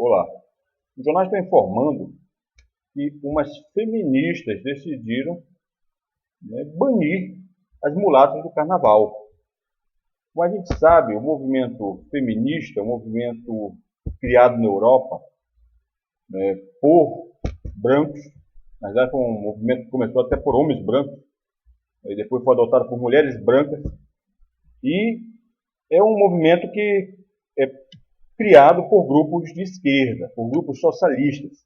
Olá. O jornal está informando que umas feministas decidiram, banir as mulatas do carnaval. Como a gente sabe, o movimento feminista é um movimento criado na Europa, por brancos. Na verdade, foi um movimento que começou até por homens brancos, e depois foi adotado por mulheres brancas. E é um movimento que é criado por grupos de esquerda, por grupos socialistas.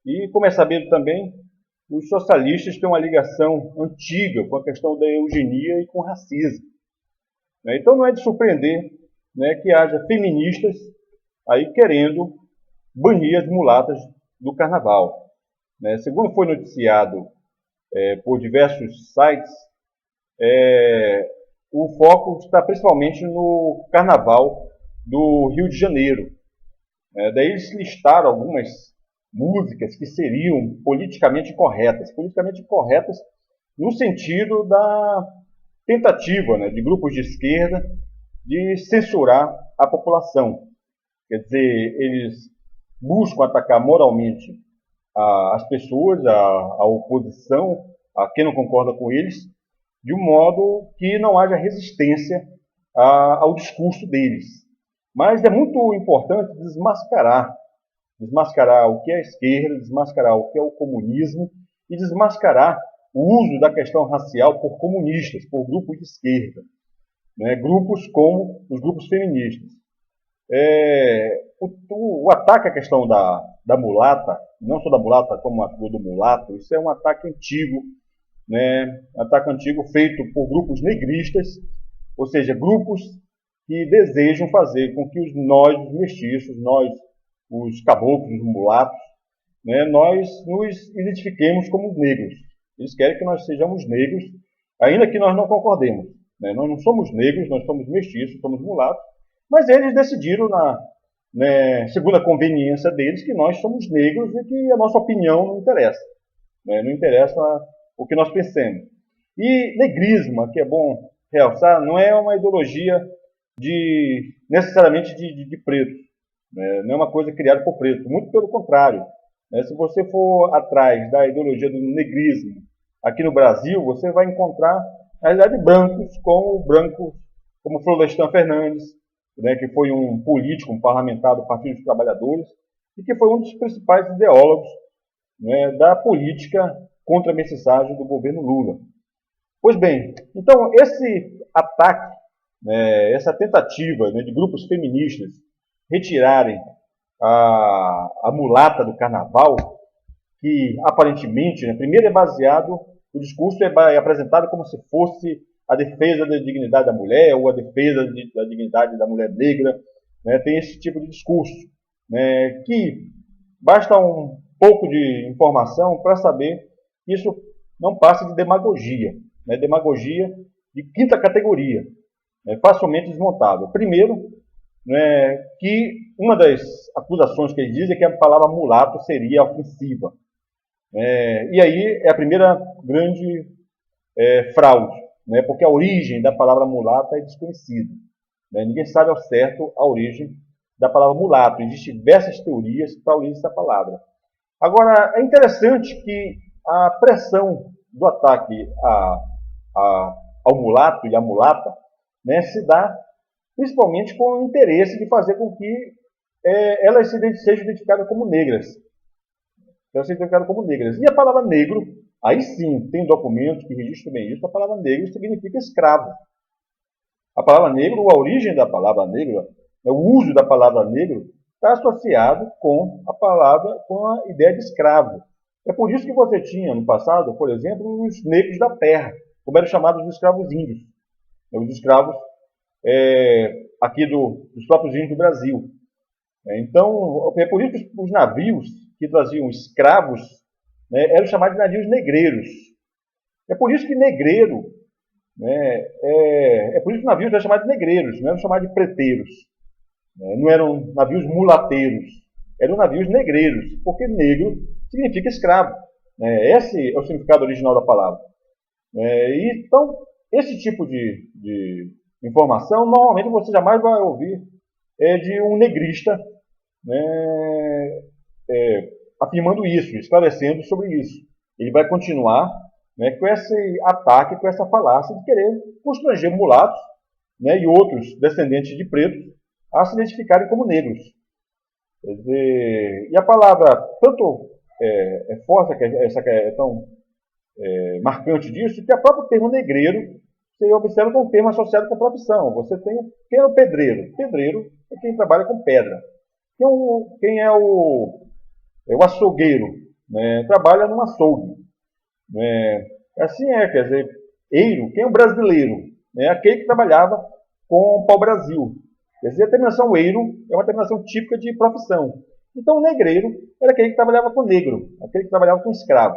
E, como é sabido também, os socialistas têm uma ligação antiga com a questão da eugenia e com o racismo. Então não é de surpreender, que haja feministas aí querendo banir as mulatas do carnaval. Segundo foi noticiado por diversos sites, o foco está principalmente no carnaval do Rio de Janeiro. Daí eles listaram algumas músicas que seriam politicamente corretas no sentido da tentativa, de grupos de esquerda de censurar a população. Quer dizer, eles buscam atacar moralmente as pessoas, a oposição, a quem não concorda com eles, de um modo que não haja resistência ao discurso deles. Mas é muito importante desmascarar o que é a esquerda, desmascarar o que é o comunismo e desmascarar o uso da questão racial por comunistas, por grupos de esquerda, grupos como os grupos feministas. O ataque à questão da mulata, não só da mulata como a figura do mulato, isso é um ataque antigo, ataque antigo feito por grupos negristas, ou seja, grupos que desejam fazer com que nós, os mestiços, nós, os caboclos, os mulatos, nós nos identifiquemos como negros. Eles querem que nós sejamos negros, ainda que nós não concordemos. Nós não somos negros, nós somos mestiços, somos mulatos, mas eles decidiram, segundo a conveniência deles, que nós somos negros e que a nossa opinião não interessa. Não interessa o que nós pensemos. E negrismo, que é bom realçar, não é uma ideologia necessariamente de preto. Não é uma coisa criada por preto. Muito pelo contrário. Se você for atrás da ideologia do negrismo aqui no Brasil, você vai encontrar, na realidade, brancos como Florestan Fernandes, que foi um político, um parlamentar do Partido dos Trabalhadores, e que foi um dos principais ideólogos da política contra a mensagem do governo Lula. Pois bem, então esse ataque, essa tentativa de grupos feministas retirarem a mulata do carnaval, que aparentemente, primeiro é baseado, o discurso é apresentado como se fosse a defesa da dignidade da mulher ou a defesa da dignidade da mulher negra, tem esse tipo de discurso, que basta um pouco de informação para saber que isso não passa de demagogia, demagogia de quinta categoria, facilmente desmontável. Primeiro, que uma das acusações que ele diz é que a palavra mulato seria ofensiva. E aí é a primeira grande fraude, porque a origem da palavra mulata é desconhecida. Ninguém sabe ao certo a origem da palavra mulato. Existem diversas teorias para a origem dessa palavra. Agora, é interessante que a pressão do ataque ao mulato e à mulata se dá principalmente com o interesse de fazer com que elas sejam identificadas como negras. E a palavra negro, aí sim, tem documentos que registram bem isso, a palavra negro significa escravo. A palavra negro, a origem da palavra negro, o uso da palavra negro, está associado com a ideia de escravo. É por isso que você tinha, no passado, por exemplo, os negros da terra, como eram chamados os escravos índios. Os escravos aqui dos próprios índios do Brasil. Então, é por isso que os navios que traziam escravos eram chamados de navios negreiros. É por isso que negreiro, é por isso que navios eram chamados de negreiros, não eram chamados de preteiros. Não eram navios mulateiros, eram navios negreiros, porque negro significa escravo. Esse é o significado original da palavra. Então, esse tipo de informação, normalmente você jamais vai ouvir de um negrista afirmando isso, esclarecendo sobre isso. Ele vai continuar, né, com esse ataque, com essa falácia de querer constranger mulatos, né, e outros descendentes de pretos a se identificarem como negros. Quer dizer, e a palavra tanto é forte, essa que é tão marcante disso, que a próprio termo negreiro, você observa que é um termo associado com a profissão. Você tem quem é o pedreiro? Pedreiro é quem trabalha com pedra. Quem é o açougueiro? Né? Trabalha num açougue. Né? Assim quer dizer, eiro, quem é o brasileiro? Né? Aquele que trabalhava com o pau-brasil. Quer dizer, a terminação eiro é uma terminação típica de profissão. Então, o negreiro era aquele que trabalhava com negro, aquele que trabalhava com escravo.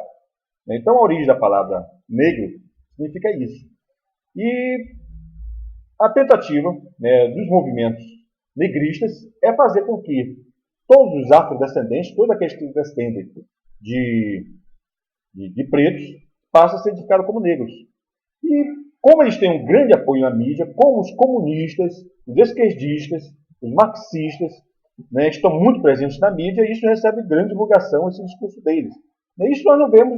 Então, a origem da palavra negro significa isso. E a tentativa, né, dos movimentos negristas é fazer com que todos os afrodescendentes, todos aqueles que descendem de pretos, passem a ser identificados como negros. E como eles têm um grande apoio na mídia, como os comunistas, os esquerdistas, os marxistas, né, estão muito presentes na mídia, isso recebe grande divulgação, esse discurso deles. Isso nós não vemos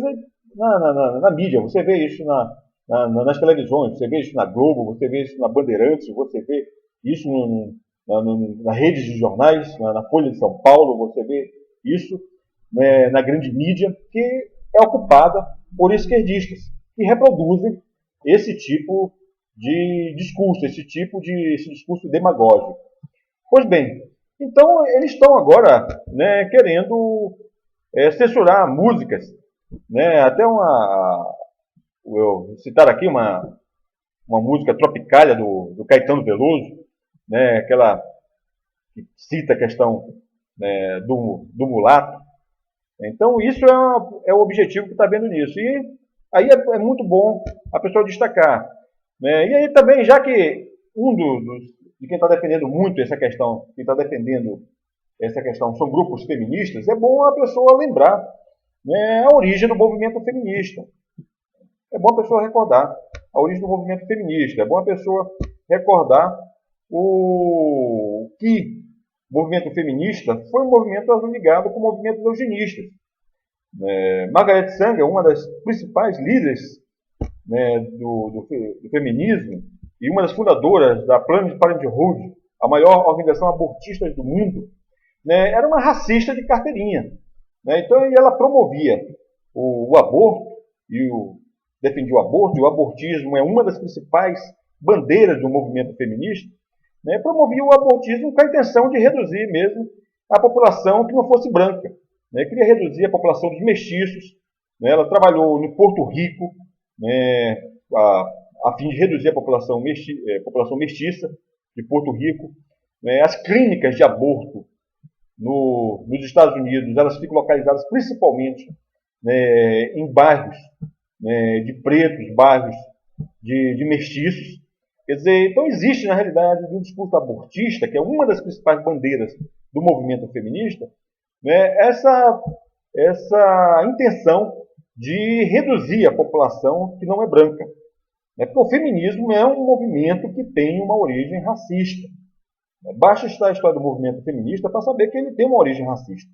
na mídia, você vê isso nas televisões, você vê isso na Globo, você vê isso na Bandeirantes, você vê isso na rede de jornais, na Folha de São Paulo, você vê isso, né, na grande mídia, que é ocupada por esquerdistas, que reproduzem esse tipo de discurso, esse discurso demagógico. Pois bem, então eles estão agora, né, querendo censurar músicas, né, até eu citar aqui uma música Tropicália do Caetano Veloso, né, aquela que cita a questão, né, do mulato. Então isso é o objetivo que está vendo nisso. E aí é muito bom a pessoa destacar. Né? E aí também, já que de quem está defendendo muito essa questão, quem está defendendo essa questão são grupos feministas, é bom a pessoa lembrar, né, a origem do movimento feminista. É bom a pessoa recordar a origem do movimento feminista. É bom a pessoa recordar que o movimento feminista foi um movimento ligado com movimentos eugenistas. Margaret Sanger, uma das principais líderes, né, do feminismo e uma das fundadoras da Planned Parenthood, a maior organização abortista do mundo, né, era uma racista de carteirinha. Né? Então ela promovia o aborto e defendia o aborto, e o abortismo é uma das principais bandeiras do movimento feminista. Né? Promovia o abortismo com a intenção de reduzir mesmo a população que não fosse branca. Né? Queria reduzir a população dos mestiços. Né? Ela trabalhou no Porto Rico, né, a fim de reduzir a população mestiça de Porto Rico. Né? As clínicas de aborto nos Estados Unidos, elas ficam localizadas principalmente, né, em bairros, né, de pretos, bairros de mestiços. Quer dizer, então existe, na realidade, um discurso abortista, que é uma das principais bandeiras do movimento feminista, né, essa intenção de reduzir a população que não é branca. Né, porque o feminismo é um movimento que tem uma origem racista. Basta estudar a história do movimento feminista para saber que ele tem uma origem racista.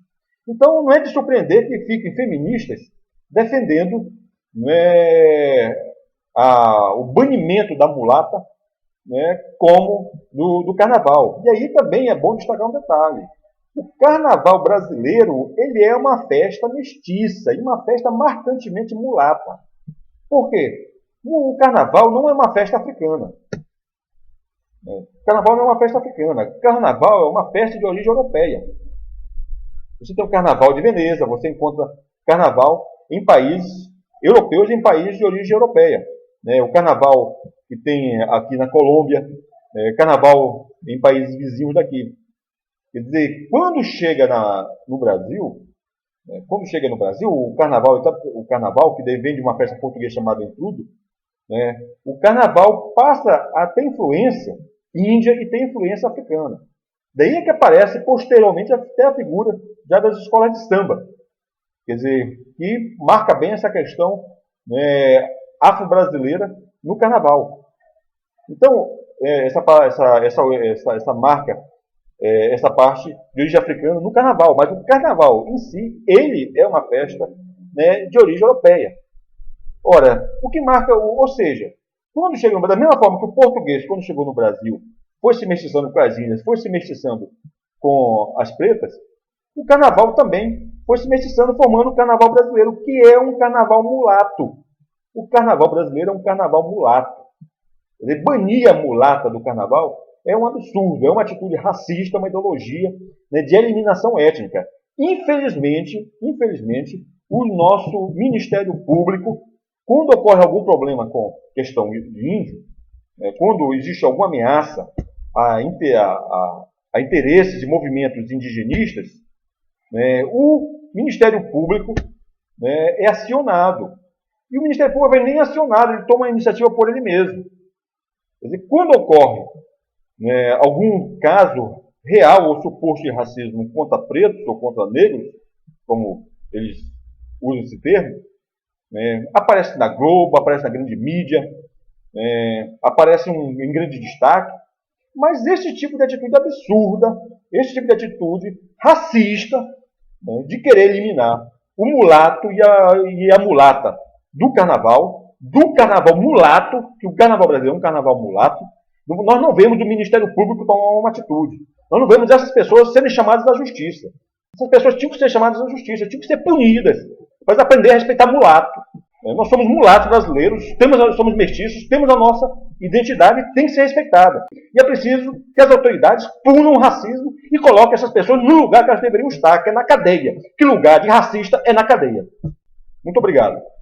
Então, não é de surpreender que fiquem feministas defendendo, né, o banimento da mulata, né, como do carnaval. E aí também é bom destacar um detalhe. O carnaval brasileiro, ele é uma festa mestiça e uma festa marcantemente mulata. Por quê? O carnaval não é uma festa africana. Carnaval não é uma festa africana. Carnaval é uma festa de origem europeia. Você tem o Carnaval de Veneza, você encontra Carnaval em países europeus e em países de origem europeia. O Carnaval que tem aqui na Colômbia, Carnaval em países vizinhos daqui. Quer dizer, quando chega no Brasil, o Carnaval que vem de uma festa portuguesa chamada Entrudo, o Carnaval passa a ter influência índia e tem influência africana. Daí é que aparece posteriormente até a figura já das escolas de samba. Quer dizer, que marca bem essa questão, né, afro-brasileira no Carnaval. Então, essa marca essa parte de origem africana no carnaval. Mas o carnaval em si, ele é uma festa, né, de origem europeia. Ora, o que marca, ou seja, quando chega da mesma forma que o português, quando chegou no Brasil, foi se mestiçando com as índias, foi se mestiçando com as pretas, o carnaval também foi se mestiçando, formando o carnaval brasileiro, que é um carnaval mulato. O carnaval brasileiro é um carnaval mulato. Quer dizer, banir a mulata do carnaval é um absurdo, é uma atitude racista, uma ideologia, né, de eliminação étnica. Infelizmente, o nosso Ministério Público, quando ocorre algum problema com questão de índio, quando existe alguma ameaça a interesses de movimentos indigenistas, o Ministério Público, é acionado. E o Ministério Público não é nem acionado, ele toma a iniciativa por ele mesmo. Quer dizer, quando ocorre algum caso real ou suposto de racismo contra pretos ou contra negros, como eles usam esse termo, aparece na Globo, aparece na grande mídia, aparece em grande destaque, mas esse tipo de atitude absurda, esse tipo de atitude racista, de querer eliminar o mulato e a mulata do carnaval mulato, que o carnaval brasileiro é um carnaval mulato, nós não vemos o Ministério Público tomar uma atitude. Nós não vemos essas pessoas serem chamadas à justiça. Essas pessoas tinham que ser chamadas à justiça, tinham que ser punidas, para aprender a respeitar mulato. Nós somos mulatos brasileiros, somos mestiços, temos a nossa identidade, tem que ser respeitada. E é preciso que as autoridades punam o racismo e coloquem essas pessoas no lugar que elas deveriam estar, que é na cadeia. Que lugar de racista é na cadeia. Muito obrigado.